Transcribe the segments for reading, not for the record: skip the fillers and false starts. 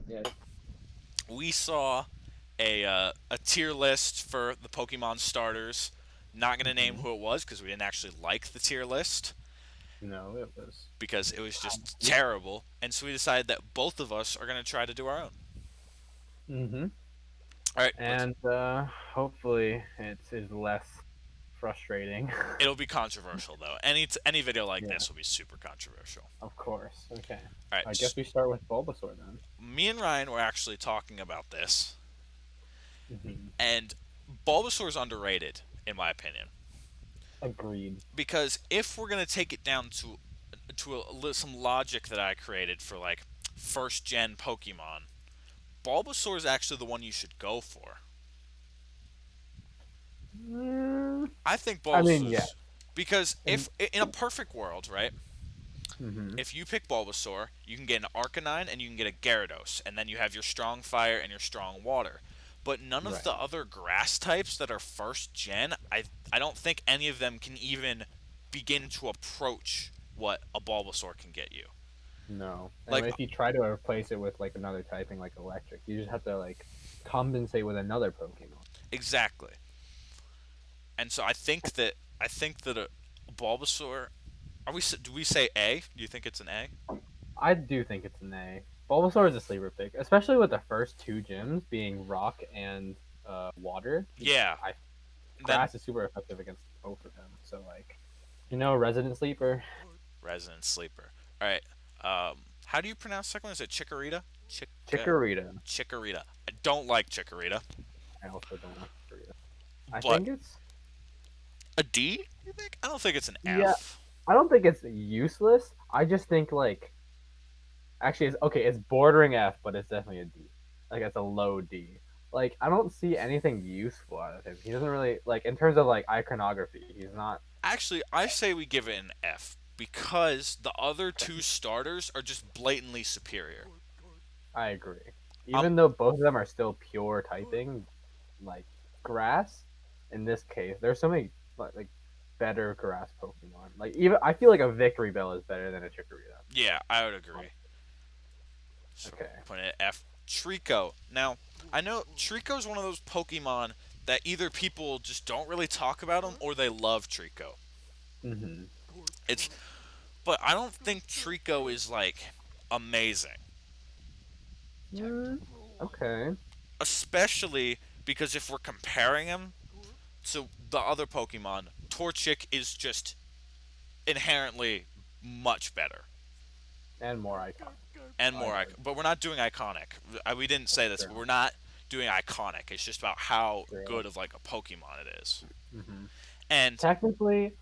Yeah. We saw a tier list for the Pokemon starters. Not gonna name Hmm. who it was because we didn't actually like the tier list No, it was. because it was just terrible, and so we decided that both of us are gonna try to do our own. Mm-hmm. All right, let's. And hopefully it's less frustrating. It'll be controversial though. Any video like Yeah, this will be super controversial. of course. Okay. All right, I guess we start with Bulbasaur then. me and Ryan were actually talking about this, Hmm. and Bulbasaur's underrated in my opinion Agreed. because if we're gonna take it down to some logic that I created for like first gen Pokemon, Bulbasaur is actually the one you should go for. Mm, I think I mean, yeah. Bulbasaur's because And if in a perfect world, right? hmm If you pick Bulbasaur, you can get an Arcanine and you can get a Gyarados, and then you have your strong fire and your strong water. But none of right. the other grass types that are first gen, I don't think any of them can even begin to approach what a Bulbasaur can get you. No. And Like if you try to replace it with like another typing like electric, you just have to like compensate with another Pokemon. exactly. And so I think that a Bulbasaur. Do we say A? Do you think it's an A? I do think it's an A. Bulbasaur is a sleeper pick, especially with the first two gyms being rock and water. Yeah. I Then grass is super effective against both of them. So like, resident sleeper. Resident Sleeper. All right. How do you pronounce the second one? Is it Chikorita? Chikorita. Chikorita. I don't like Chikorita, I also don't like Chikorita. I but think it's a D? You think? I don't think it's an yeah. F. I don't think it's useless. I just think like actually it's okay. It's bordering F, but it's definitely a D. Like it's a low D. Like I don't see anything useful out of him. He doesn't really like in terms of like iconography. He's not. Actually, I say we give it an F because the other two starters are just blatantly superior. I agree. Um, Even though both of them are still pure typing, like grass. In this case, there's so many like better grass Pokemon. Like even I feel like a Victory Bell is better than a Chikorita. yeah, I would agree. So Okay. put it at F. Trico. Now, I know Trico's one of those Pokemon that either people just don't really talk about them or they love Trico. Mm-hmm. It's but I don't think Trico is like amazing. Mm, okay. Especially because if we're comparing him to the other Pokemon, Torchic is just inherently much better And more icon. and I more agree. iconic. But we're not doing iconic. We didn't say this, but Sure. we're not doing iconic. It's just about how Sure. good of like a Pokemon it is. Mm-hmm. And Technically,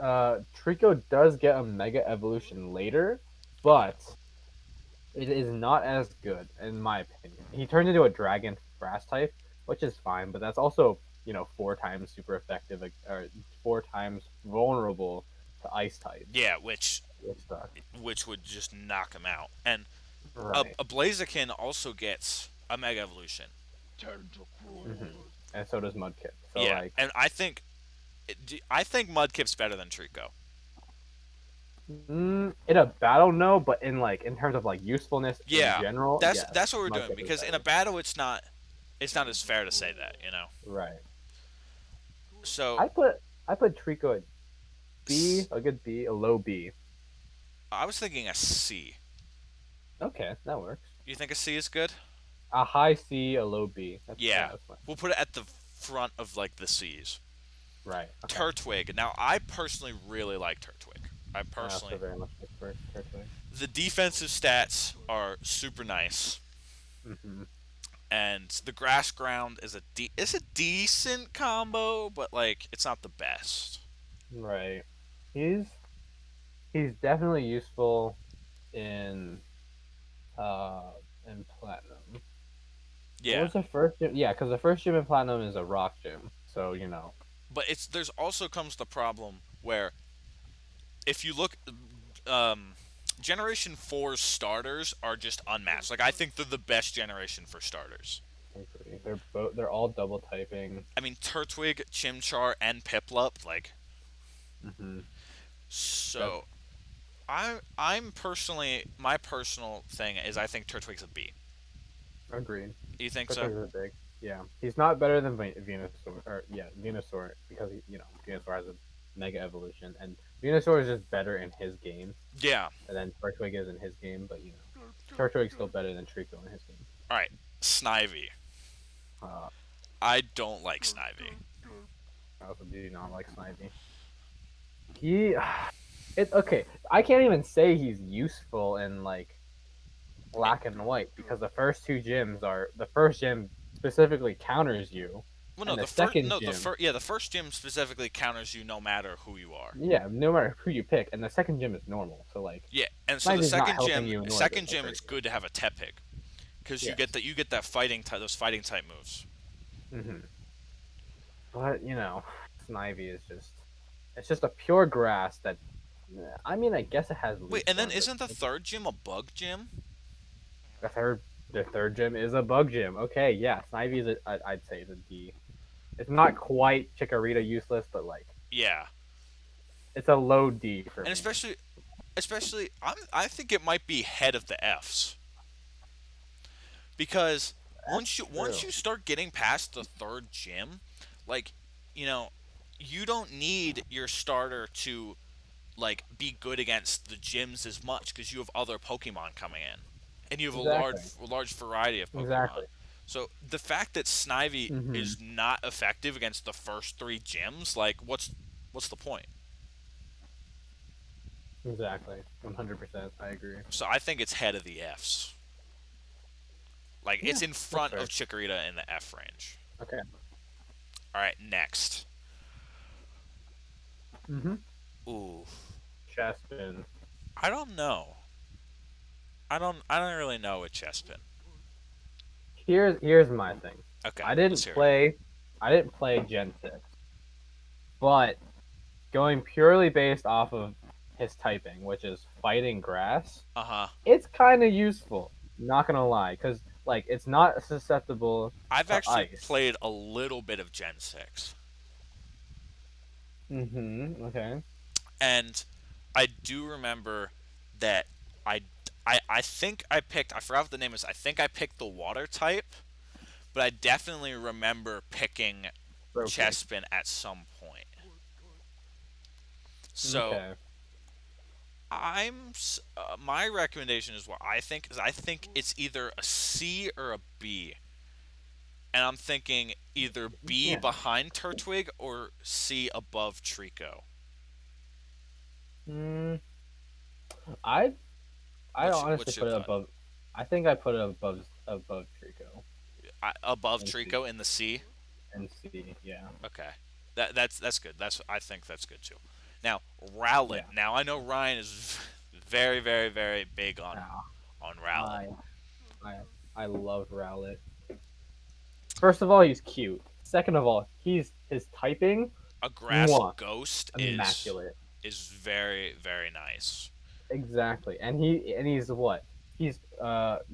Trico does get a Mega Evolution later, okay, but it is not as good in my opinion. He turns into a Dragon Grass type, which is fine, but that's also four times super effective or four times vulnerable to Ice types. yeah, which Which sucks. which would just knock him out. And Right. a Blaziken also gets a Mega Evolution. Hmm. And so does Mudkip. So Yeah, like, and I think Mudkip's better than Trico. in a battle, no, but in terms of like usefulness in Yeah, general, yes, that's what we're doing Mudkip is because in a better. battle it's not as fair to say that. Right. So I put Trico at B, a good B, a low B. I was thinking a C. Okay, that works. You think a C is good? A high C, a low B. Yeah, That's fine. we'll put it at the front of like the C's. Right. Okay. Tur Twig. Now I personally really like Tur Twig. I I also personally very much prefer Turtwig. the defensive stats are super nice, Mm-hmm. and the grass ground is a decent combo, but like it's not the best. Right. He's he's definitely useful in uh in platinum. What Yeah, was the first gym? Yeah, because the first gym in platinum is a rock gym. So but it's there's also comes the problem where if you look, um, Generation 4's starters are just unmatched. Like I think they're the best generation for starters. I agree. They're all double typing. I mean, Turtwig, Chimchar, and Piplup, like Mm-hmm. That's so. I'm personally, my personal thing is I think Tur Twig's a B. Agreed. You think so? Turtwig is big. Yeah, he's not better than Venusaur. Or yeah, Venusaur because Venusaur has a mega evolution, and Venusaur is just better in his game Yeah. than Turtwig is in his game. But Turtwig's still better than Trico in his game. All right. Snivy. Uh, I don't like Snivy. I also do not like Snivy. He, it's okay. I can't even say he's useful in like black and white because the first gym specifically counters you, Well, no, and the the first, second no, gym, the first gym specifically counters you no matter who you are. yeah, no matter who you pick, and the second gym is normal. So like, Yeah, and so the Snivy's not helping you in order to second gym, it's good to have a Tappig, because yes. you get that fighting those fighting type moves. Mm-hmm. But Snivy is it's just a pure grass that. I mean, I guess it has. Wait, and then isn't the third gym a bug gym? The third gym is a bug gym. Okay, yeah, Snivy is I'd say it's a D. It's not quite Chikorita useless, but like Yeah, it's a low D for and me. especially I think it might be head of the Fs, because once you start getting past the third gym, like, you know, you don't need your starter to like be good against the gyms as much because you have other Pokemon coming in, and you have Exactly. a large variety of Pokemon. Exactly. So the fact that Snivy Mm-hmm. is not effective against the first three gyms, like, what's the point? Exactly. 100%. I agree. So I think it's head of the Fs. Like, Yeah, it's in that's front fair. of Chikorita in the F range. Okay. All right, next. Mm-hmm. Ooh, Chespin. I don't know. I don't really know with Chespin. Here's my thing. Okay, I let's didn't hear it. play I didn't play Gen 6, but going purely based off of his typing, which is fighting grass, Uh huh. it's kind of useful. Not gonna lie, because like it's not susceptible I've to actually ice. played a little bit of Gen 6. Mm-hmm. Okay. And I do remember that I, I think I picked, I forgot what the name is, I think I picked the water type, but I definitely remember picking Okay. Chespin at some point. So Okay. my recommendation is what I think is I think it's either a C or a B. And I'm thinking either B Yeah. behind Turtwig or C above Trico. Mm, I I honestly What's your put it thought? above. I think I put it above Trico Above and C Trico in the C? and C. Yeah. Okay, that's good. I think that's good too. Now Rowlet. Yeah. Now I know Ryan is very very very big Yeah. on Rowlet. I I I love Rowlet. First of all, he's cute. Second of all, his typing, A grass mwah, ghost immaculate. is very very nice. Exactly. And he's what? He's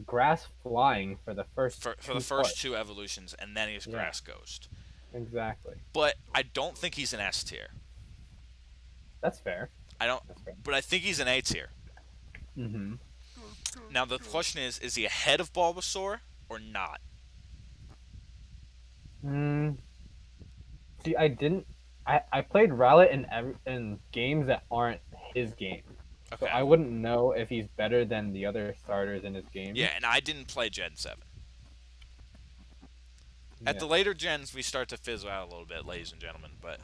grass flying for the first For the two first parts. two evolutions, and then he's Yeah. grass ghost. Exactly. But I don't think he's an S tier. That's fair. I don't. That's fair. But I think he's an A tier. Mm-hmm. Now the question is he ahead of Bulbasaur or not? Mm, see, I didn't. I played Rowlet in games that aren't his game, so Okay. I wouldn't know if he's better than the other starters in his game. Yeah, and I didn't play Gen 7. At Yeah. the later gens, we start to fizzle out a little bit, ladies and gentlemen. But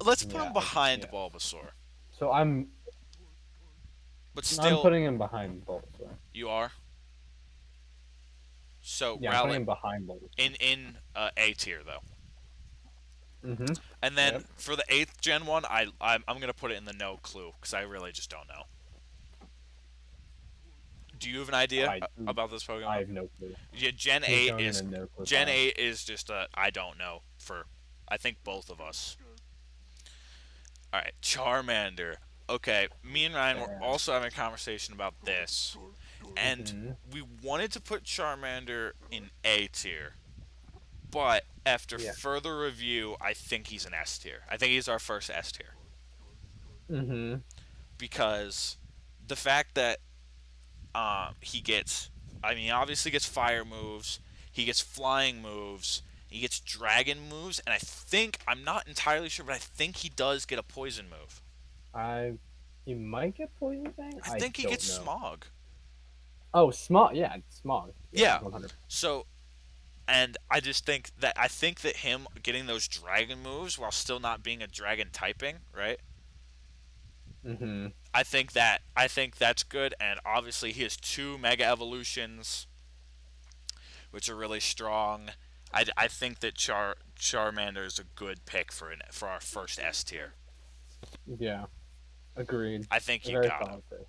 let's put him Yeah. behind Yeah. Bulbasaur. So But I'm still, putting him behind Bulbasaur. you are. So Yeah, I'm putting Rowlet him behind Bulbasaur. in A tier though. Mm-hmm. And then Yep. for the 8th gen one, I'm gonna put it in the no clue because I really just don't know. Do you have an idea I about this I Pokemon? have no clue. Yeah, He's going in a no clue Gen pile. 8 is just a I don't know for I think both of us. All right, Charmander. Okay, me and Ryan were Yeah. also having a conversation about this, and Mm-hmm. we wanted to put Charmander in A tier, but after Yeah. further review, I think he's an S tier. I think he's our first S tier. Mm-hmm. because the fact that he gets, I mean, he obviously gets fire moves, he gets flying moves, he gets dragon moves, and I'm not entirely sure, but I think he does get a poison move. I he might get poison fang. I I think he gets don't know. smog. Oh, smog. Yeah, smog. Yeah, Yeah. 100. So, and I think that him getting those dragon moves while still not being a dragon typing, right? Mm-hmm. I think that's good, and obviously he has two mega evolutions, which are really strong. I think that Charmander is a good pick for our first S tier. Yeah, agreed. I think A you very got him. solid pick.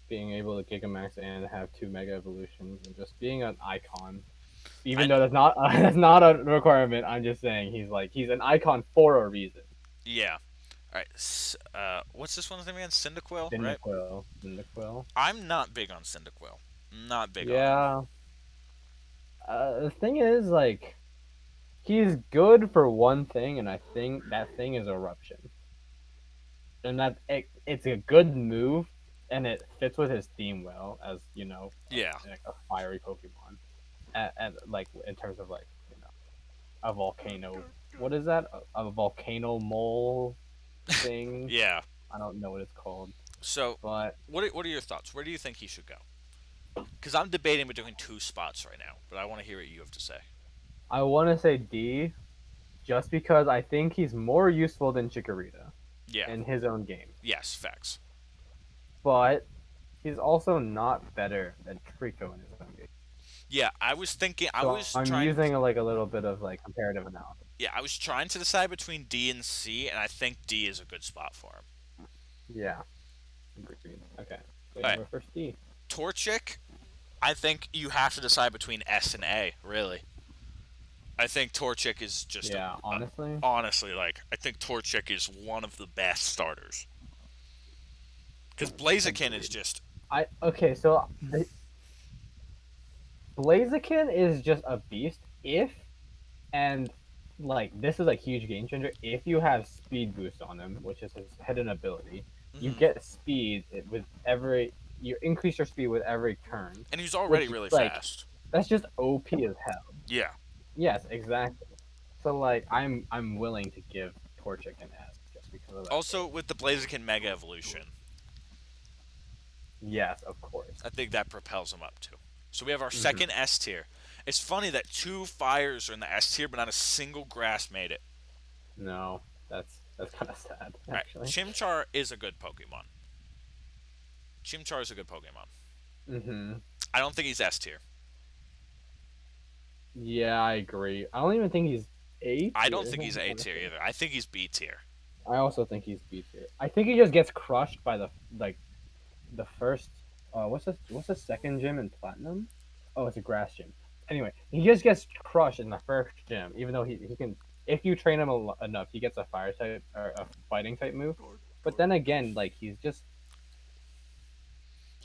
Being able to Gigamax and have two Mega Evolutions and just being an icon. I Even though that's not that's not a requirement, I'm just saying he's an icon for a reason. Yeah. All right. What's this one's name again? Cyndaquil, right? Cyndaquil, Cyndaquil. I'm not big on Cyndaquil. Not big on him. Yeah. The thing is, like, he's good for one thing, and I think that thing is Eruption. And it's a good move, and it fits with his theme well, as you know, Yeah. a fiery Pokemon. And like in terms of like a volcano. What is that? A volcano mole thing? Yeah. I don't know what it's called, So, but what are your thoughts? Where do you think he should go? Because I'm debating between two spots right now, but I want to hear what you have to say. I want to say D, just because I think he's more useful than Chikorita Yeah. in his own game. Yes. Facts. But he's also not better than Trico in his own game. Yeah. I was thinking. I So was I'm trying. using like a little bit of like comparative analysis. Yeah. I was trying to decide between D and C, and I think D is a good spot for him. Yeah, agreed. Okay, so All you right. have a first D. Torchic. I think you have to decide between S and A. Really. I think Torchic is just Yeah, honestly, honestly, like, I think Torchic is one of the best starters. Because Blaziken is agreed. just. I okay. So the Blaziken is just a beast if and like this is a huge game changer. If you have speed boost on him, which is his hidden ability, you Mhm. get speed with every you increase your speed with every turn, And he's already which really like fast. that's just OP as hell. Yeah. Yes, exactly. So like I'm willing to give Torchic an S just because of that. Also, with the Blaziken Mega Evolution, Yes, of course. I think that propels him up too. So we have our Hmm. second S tier. It's funny that two fires are in the S tier, but not a single grass made it. No, that's kind of sad Alright, actually. Chimchar is a good Pokemon. Chimchar is a good Pokemon. Hmm. I don't think he's S tier. Yeah, I agree. I don't even think he's A I don't tier. think he's A tier either. I think he's B tier. I also think he's B tier. I think he just gets crushed by the like the first. What's the second gym in Platinum? Oh, it's a grass gym. Anyway, he just gets crushed in the first gym, even though he can. If you train him enough, he gets a fire type or a fighting type move. But then again, like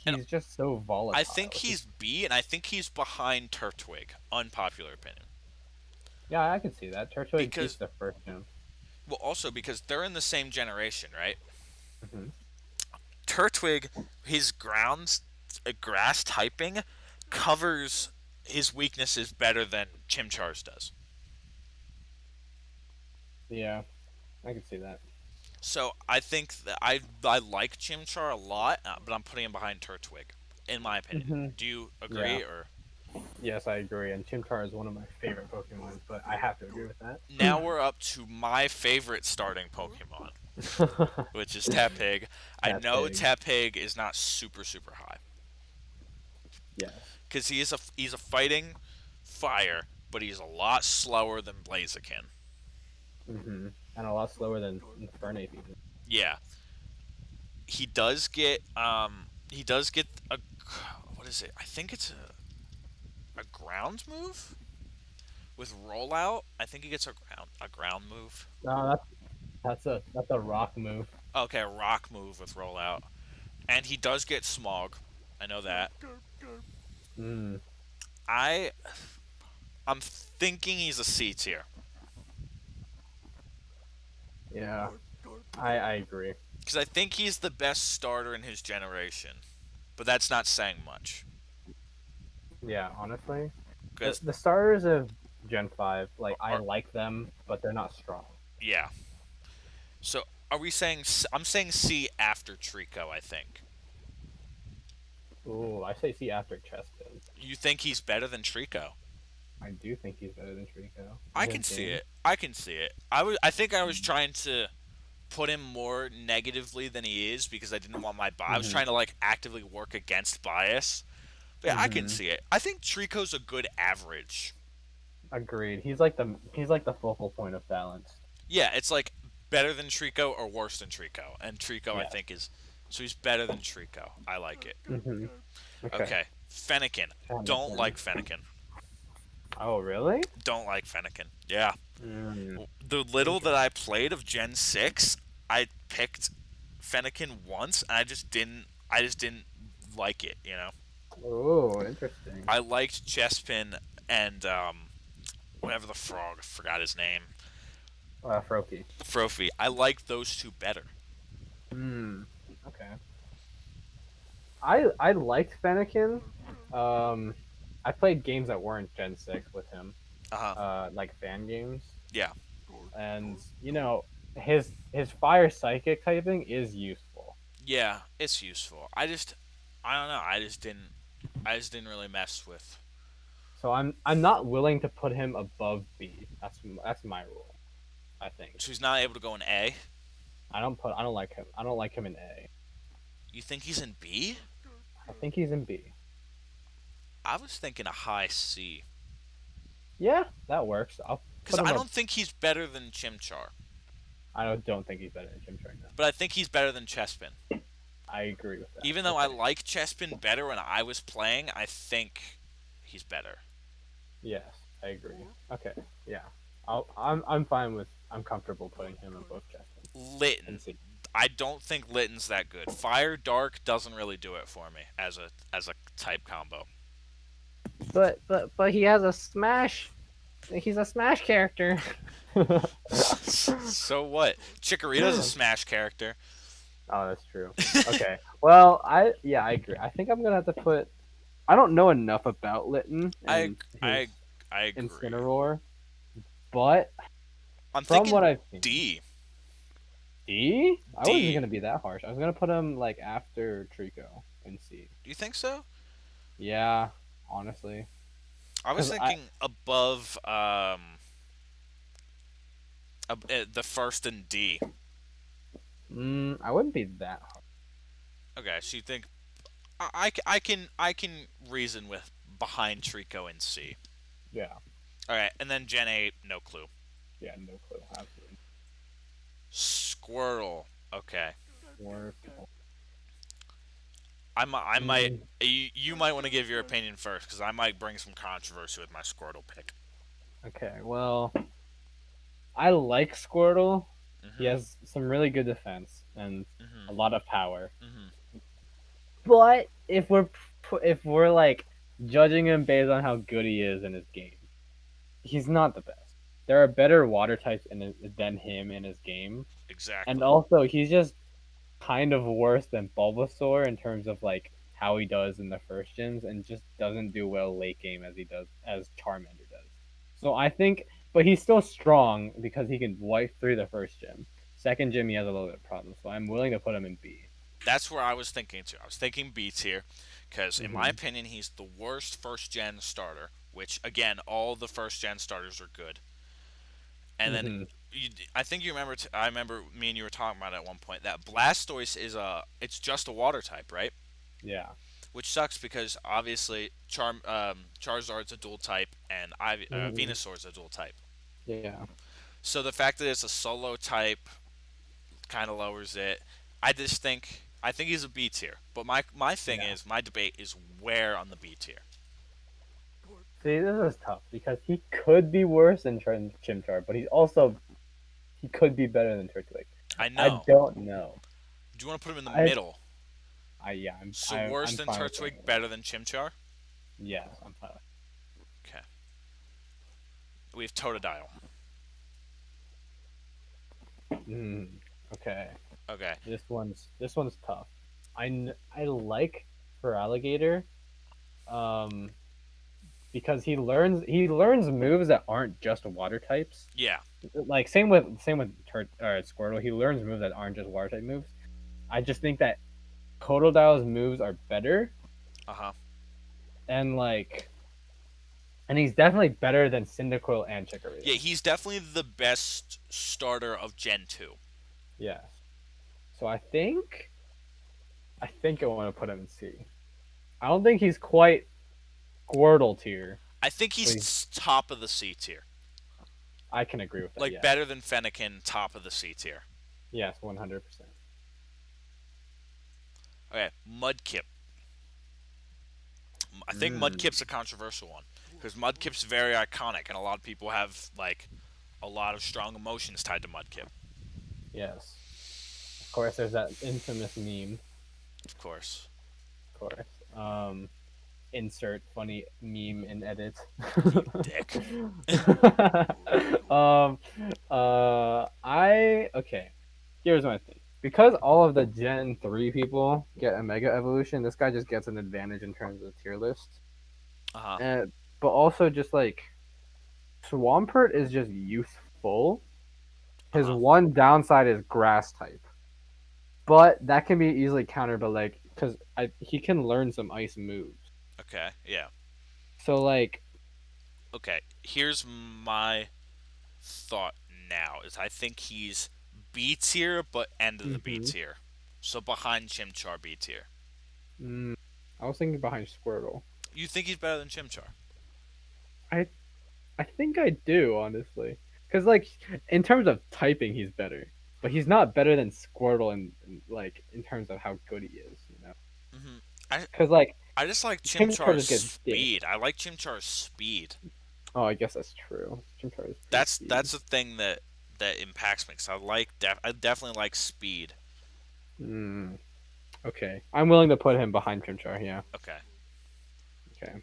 And he's just so I think volatile. he's B, and I think he's behind Tur Twig. Unpopular opinion. Yeah, I can see that. Turtwig beats Because, the first gym. well, also because they're in the same generation, right? Hmm. Turtwig, his grass typing covers his weaknesses better than Chimchar's does. Yeah, I can see that. So I think that I like Chimchar a lot, but I'm putting him behind Turtwig, in my opinion. Hmm. Do you Yeah. agree or? Yes, I agree. And Chimchar is one of my favorite Pokemon, but I have to agree with that. Now we're up to my favorite starting Pokemon, which is Tappig. I That know big. Tappig is not super high Yes. because he's a fighting fire, but he's a lot slower than Blaziken. And a lot slower than Infernape even. Yeah, he does get a, what is it? I think it's a ground move with rollout. I think he gets a ground move. No, that's a rock move. Okay, a rock move with rollout, and he does get smog. I know that. Mm, I I'm thinking he's a C tier yeah, I agree. Because I think he's the best starter in his generation, but that's not saying much. Yeah, honestly, Because the starters of Gen 5, like I like them, but they're not strong. yeah. So are we saying? I'm saying C after Trico. I think. Ooh, I say C after Chespin. You think he's better than Trico? I do think he's better than Trico in I his can see game. it. I can see it. I think I was trying to put him more negatively than he is because I didn't want my bias. I was Mm-hmm. trying to like actively work against bias. But yeah, I can Mm-hmm. see it. I think Trico's a good average. Agreed. He's like the focal point of balance. Yeah, it's like better than Trico or worse than Trico. And Trico I Yeah. think is so he's better than Trico. I like it. Mm-hmm. Okay. Okay. Fennekin. Don't Fennekin. like Fennekin. Oh, really? Don't like Fennekin. Yeah. Mm, The little that interesting. I played of Gen 6, I picked Fennekin once and I just didn't like it, you know. Oh, interesting. I liked Chespin and whatever the frog, I forgot his name. Froakie. Frophy. I liked those two better. Hmm. Okay. I liked Fennekin. Um, I played games that weren't Gen 6 with him, Uh-huh. like fan games, Yeah. and his fire psychic typing is useful. Yeah, it's useful. I don't know. I just didn't really mess with. So I'm not willing to put him above B. That's my rule. I think So he's not able to go in A. I don't like him. I don't like him in A. You think he's in B? I think he's in B. I was thinking a high C. Yeah, that works. I'll Because put him I up. don't think he's better than Chimchar. I don't think he's better than Jim right now. But I think he's better than Chespin. I agree with that. Even though I Okay. like Chespin better when I was playing, I think he's better. Yes, I agree. Okay. Yeah. I'm fine with. I'm comfortable putting him in both Chespin and Litten. C. I don't think Litten's that good. Fire Dark doesn't really do it for me as a type combo. But he has a smash. He's a smash character. So what? Chikorita's a Smash character. Oh, that's true. Okay. Well, I agree. I think I'm gonna have to put. I don't know enough about Litten I and his I I agree. Incineroar, but I'm from what thinking I've seen, D. D. I wasn't D. gonna be that harsh. I was gonna put him like after Trico and C. Do you think so? Yeah, honestly, I was because thinking above the first and D. I wouldn't be that harsh. Okay, so you think I can reason with behind Trico and C. Yeah, All right, and then Gen 8, no clue. yeah, no clue. Absolutely. Squirtle. Okay. Or, I might mm, you might want to give your opinion first because I might bring some controversy with my Squirtle pick. okay, well, I like Squirtle. He Mhm. has some really good defense and Mhm. a lot of power. Mhm. But if we're like judging him based on how good he is in his game, he's not the best. There are better water types than him in his game, and Exactly. also he's just kind of worse than Bulbasaur in terms of like how he does in the first gens, and just doesn't do well late game as Charmander does. So I think, but he's still strong because he can wipe through the first gym. Second gym, he has a little bit of problems, so I'm willing to put him in B. That's where I was thinking too. I was thinking B tier because in my Hmm. opinion he's the worst first gen starter, which again all the first gen starters are good. And then Hmm. I think you remember I remember me and you were talking about it at one point that Blastoise it's just a water type, right? Yeah. Which sucks because obviously Charizard's a dual type and Hmm. Venusaur's a dual type. Yeah. So the fact that it's a solo type kind of lowers it. I think he's a B tier. But my thing Yeah. is my debate is where on the B tier. See, this is tough because he could be worse than Chimchar, but he could be better than Tur Twig. I I know. don't know. Do you want to put him in the I middle? I yeah, So worse I'm than fine with putting Turtwig, him there. better than Chimchar? Yes, I'm fine. Okay. We have Totodile. Okay. Okay. This one's tough. I like for alligator, um, because he learns moves that aren't just water types. Yeah. Like same with Squirtle. He learns moves that aren't just water type moves. I just think that Totodile's moves are better, Uh huh. and he's definitely better than Cyndaquil and Yeah, Chikorita. he's definitely the best starter of Gen 2. Yes. So I think I want to put him in C. I don't think he's quite Squirtle tier, I think but he's, he's top of the C tier. I can agree with that. Like, Yes. better than Fennekin, top of the C tier. Yes, 100%. Okay, Mudkip. I think Mm, Mudkip's a controversial one because Mudkip's very iconic, and a lot of people have like a lot of strong emotions tied to Mudkip. yes. Of course, there's that infamous meme. Of course. Of course. Insert funny meme in edit. You dick. um, okay. Here's my thing. Because all of the Gen 3 people get a Mega Evolution, this guy just gets an advantage in terms of the tier list. Uh huh. And but also just like Swampert is just useful. Uh His huh. one downside is grass type, but that can be easily countered by because he can learn some ice moves. Okay. Yeah. So Okay. Here's my thought now is I think he's B tier, but end of the B hmm tier. So behind Chimchar B tier. mm, I was thinking behind Squirtle. You think he's better than Chimchar? I I think I do honestly, because in terms of typing, he's better, but he's not better than Squirtle in terms of how good he is. I Because I just like Chimchar Chimchar's just gets dick. speed. I like Chimchar's speed. Oh, I guess that's true. Chimchar is pretty That's speedy. the thing that impacts me. Cause I definitely like speed. Mm, okay, I'm willing to put him behind Chimchar. Yeah. Okay. Okay.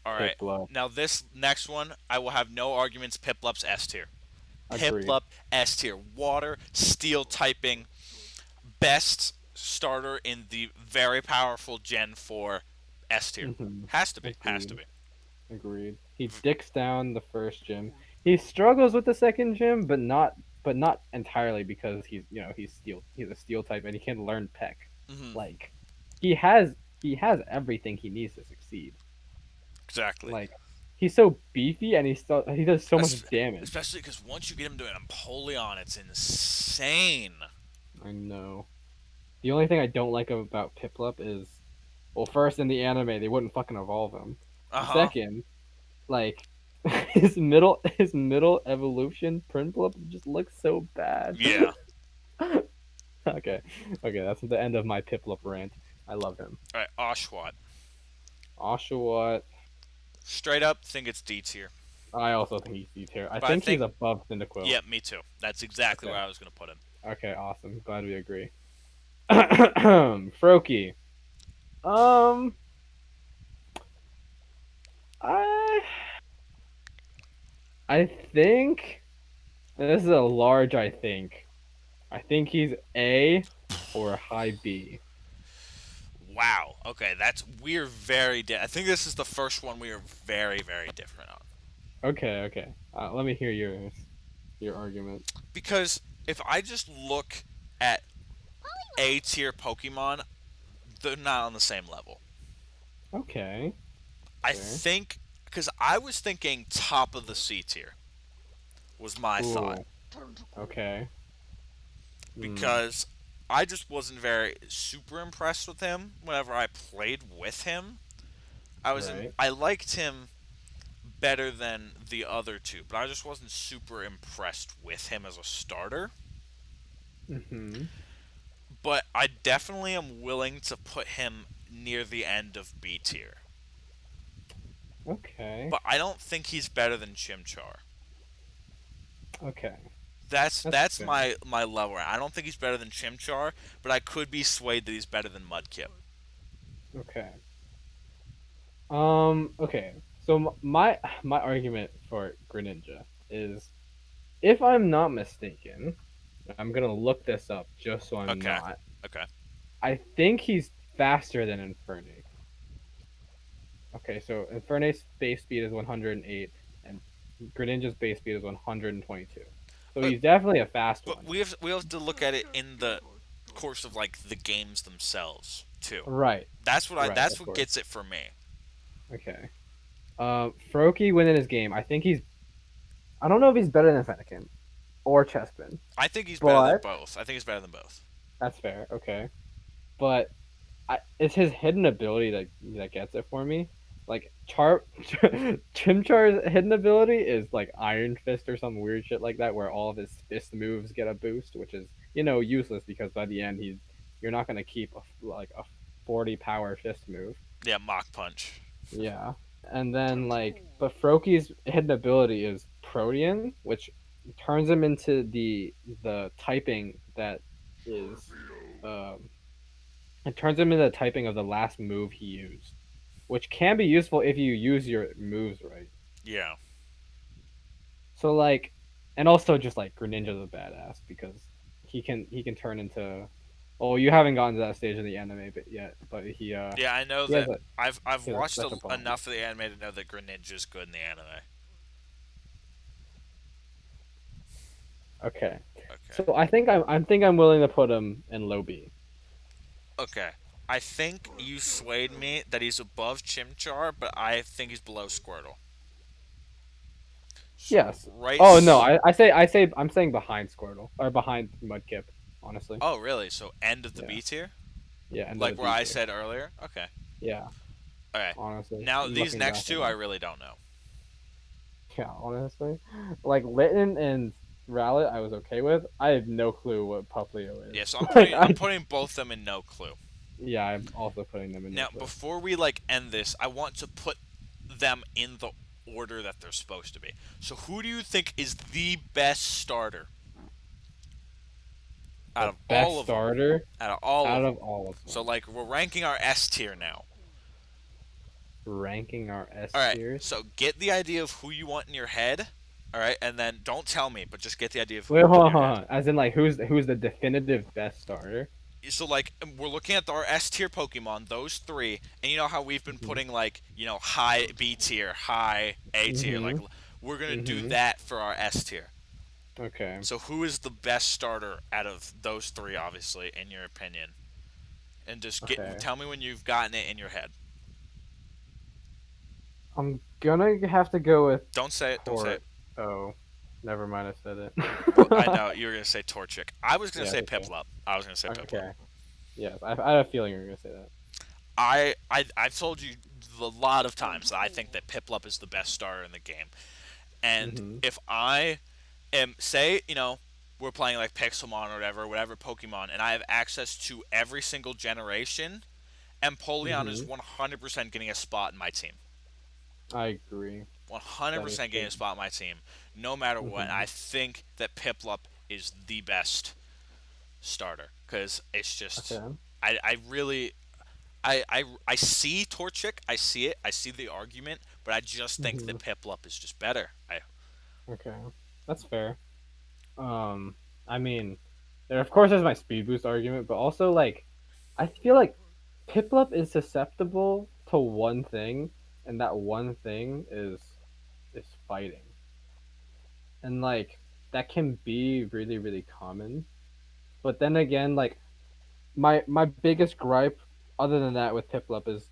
All right. Piplup. Now this next one, I will have no arguments. Piplup's S tier. Agreed. Piplup S tier. Water, steel typing, best starter in the very powerful Gen 4 S tier. hmm Has to be. Has to Agreed. be. Agreed. He dicks down the first gym. He struggles with the second gym, but not entirely because he's a steel type and he can learn Peck. Hmm. Like he has everything he needs to succeed. Exactly. Like he's so beefy and he does so much damage. Especially because once you get him doing Empoleon, it's insane. I know. The only thing I don't like about Piplup is, well, first in the anime they wouldn't fucking evolve him. Uh huh. Second, like his middle evolution Prinplup just looks so bad. Yeah. Okay, okay, that's the end of my Piplup rant. I love him. All right. Oshawott. Oshawott, Straight up, think it's D tier. I also think he's D tier. I But I think he's think, above Cyndaquil. yeah, me too. That's exactly Okay, where I was gonna put him. okay, awesome. Glad we agree. Froakie. Um, I I think this is a large. I think he's A or high B. Wow. Okay, that's we're very. I think this is the first one we are very, very different on. Okay, okay. Let me hear your argument. Because if I just look at A tier Pokemon, they're not on the same level. Okay, I fair. think because I was thinking top of the C tier was my thought Cool. Okay. Hmm. because I just wasn't very super impressed with him whenever I played with him. Right. I liked him better than the other two, but I just wasn't super impressed with him as a starter. Mm-hmm. But I definitely am willing to put him near the end of B tier. Okay. But I don't think he's better than Chimchar. Okay. That's That's fair. my level. I don't think he's better than Chimchar, but I could be swayed that he's better than Mudkip. Okay. Okay. So my argument for Greninja is, if I'm not mistaken, I'm gonna look this up just so I'm Okay. not. Okay. I think he's faster than Infernape. Okay, so Infernape's base speed is 108, and Greninja's base speed is 122. So But he's definitely a fast but one. we have to look at it in the course of like the games themselves too. Right, right, That's of what course. gets it for me. Okay. Froakie winning his game. I think he's. I don't know if he's better than Fennekin or Chespin, I think he's better than but both. I think he's better than both. that's fair. Okay, but it's his hidden ability that gets it for me. Like Chimchar's hidden ability is like Iron Fist or some weird shit like that, where all of his fist moves get a boost, which is useless because by the end you're not gonna keep a 40 power fist move. Yeah, Mach Punch. Yeah, and then but Froakie's hidden ability is Protean, which turns him into the typing that is um it turns him into the typing of the last move he used, which can be useful if you use your moves right. Yeah. So and also just Greninja's a badass because he can turn into. Oh, you haven't gotten to that stage of the anime yet, but Yeah, I know he has that. a I've he has a watched special bond. enough of the anime to know that Greninja's good in the anime. Okay, Okay. so I think I'm willing to put him in low B. Okay. I think you swayed me that he's above Chimchar, but I think he's below Squirtle. So Yes. right. Oh no, I'm saying behind Squirtle or behind Mudkip, honestly. Oh really? So end of the Yeah. B tier, Yeah, end of the like where B I tier. said earlier. Okay. Yeah, Okay. honestly, Now these looking back next at two, I it. really don't know. Yeah, honestly, Litten and Rowlet, I was okay with. I have no clue what Puplio is. Yeah. So Like I'm I, putting both them in no clue. yeah, I'm also putting them in no Now clue. before we end this, I want to put them in the order that they're supposed to be. So who do you think is the best starter out The of all best of them? starter Out of all out of of them. all of So them. we're ranking our S tier now. Ranking our S All right. tiers. So get the idea of who you want in your head. All right, and then don't tell me, but just get the idea of who Wait, you want in hold on, your hold head. on. As in, who's the definitive best starter? So we're looking at our S tier Pokemon, those three, and you know how we've been Mhm. putting high B tier, high A tier. Like Mhm. we're gonna do Mhm. that for our S tier. Okay. So who is the best starter out of those three, obviously, in your opinion? And just Okay. tell me when you've gotten it in your head. I'm gonna have to go with Don't say it. Don't say it. Tort. Oh, never mind. I said it. Well, I know you were gonna say Torchic. I was gonna Yeah, say it's okay. Piplup. I was gonna say Piplup. Okay. Yes, I had a feeling you were gonna say that. I've told you a lot of times that I think that Piplup is the best starter in the game. And Mhm. if I am say, we're playing like Pixelmon or whatever Pokemon, and I have access to every single generation, Empoleon is Mhm. 100% getting a spot in my team. I agree. That is 100% getting true. a spot in my team, no matter what. I Mhm. think that Piplup is the best starter because it's just Okay. I really I see Torchic, I see it, I see the argument, but I just think that Mhm. Piplup is just better. Okay. That's fair. Um, I mean, there of course is my speed boost argument, but also I feel like Piplup is susceptible to one thing, and that one thing is fighting. And that can be really really common. But then again, my biggest gripe other than that with Piplup is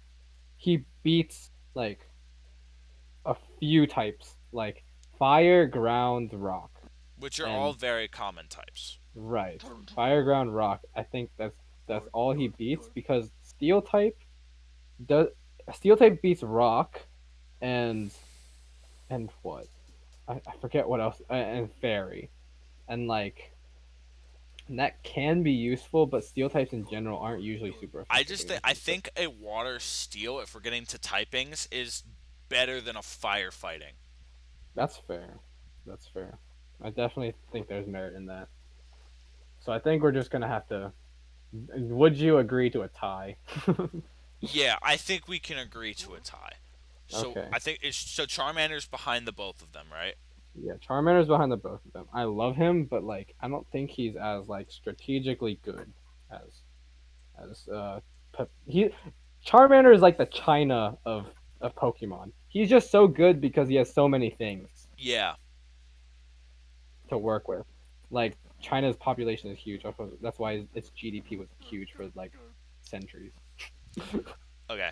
he beats a few types like fire, ground, rock. Which are all And very common types. right, fire, ground, rock. I think that's all he beats because does steel type beats rock and what? I forget what else and fairy. And and that can be useful, but steel types in general aren't usually super effective I against it. think a water steel, if we're getting to typings, is better than a firefighting. That's fair. That's fair. I definitely think there's merit in that. So I think we're just gonna have to. Would you agree to a tie? Yeah, I think we can agree to a tie. So Okay. I think it's so Charmander's behind the both of them, right? Yeah, Charmander's behind the both of them. I love him, but like I don't think he's as like strategically good as as he Charmander is like the China of Pokemon. He's just so good because he has so many things Yeah. to work with. Like China's population is huge. That's why its GDP was huge for like centuries. Okay.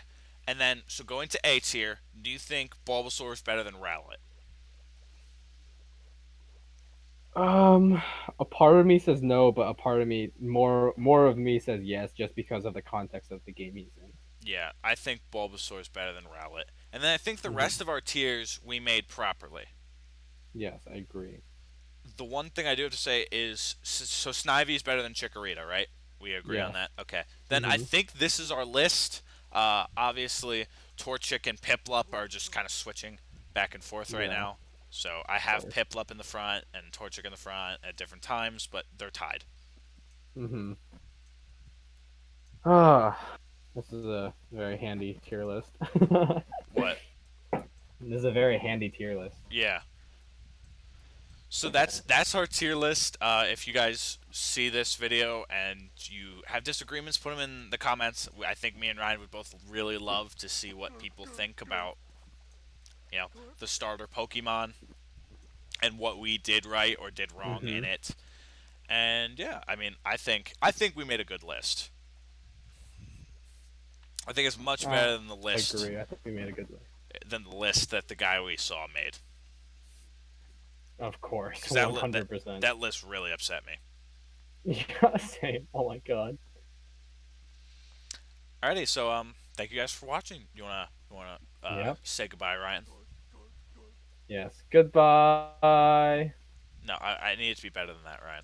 And then, so going to A tier, do you think Bulbasaur is better than Rowlet? Um, a part of me says no, but a part of me more of me says yes, just because of the context of the game he's Yeah, I think Bulbasaur is better than Rowlet. And then I think the in. rest of our tiers we made properly. Yes, I agree. The one thing I do have to say is so Snivy is better than Chikorita, right? We agree on Yes. that. Okay. Then I Mm-hmm. think this is our list. Obviously, Torchic and Piplup are just kind of switching back and forth right Yeah, now. So I of have course. Piplup in the front and Torchic in the front at different times, but they're tied. Mm-hmm. Ah, this is a very handy tier list. What? This is a very handy tier list. Yeah. So that's our tier list. If you guys see this video and you have disagreements, put them in the comments. I think me and Ryan would both really love to see what people think about the starter Pokemon and what we did right or did wrong Mm-hmm. in it. And yeah, I think we made a good list. I think it's much I better than the list agree. I think we made a good list. that the guy we saw made. Of course, Because that, one li- that hundred percent. that list really upset me. Yeah, same. Oh my god. Alrighty, so thank you guys for watching. You wanna Yep. say goodbye, Ryan? Yes. Goodbye. No, I need it to be better than that, Ryan.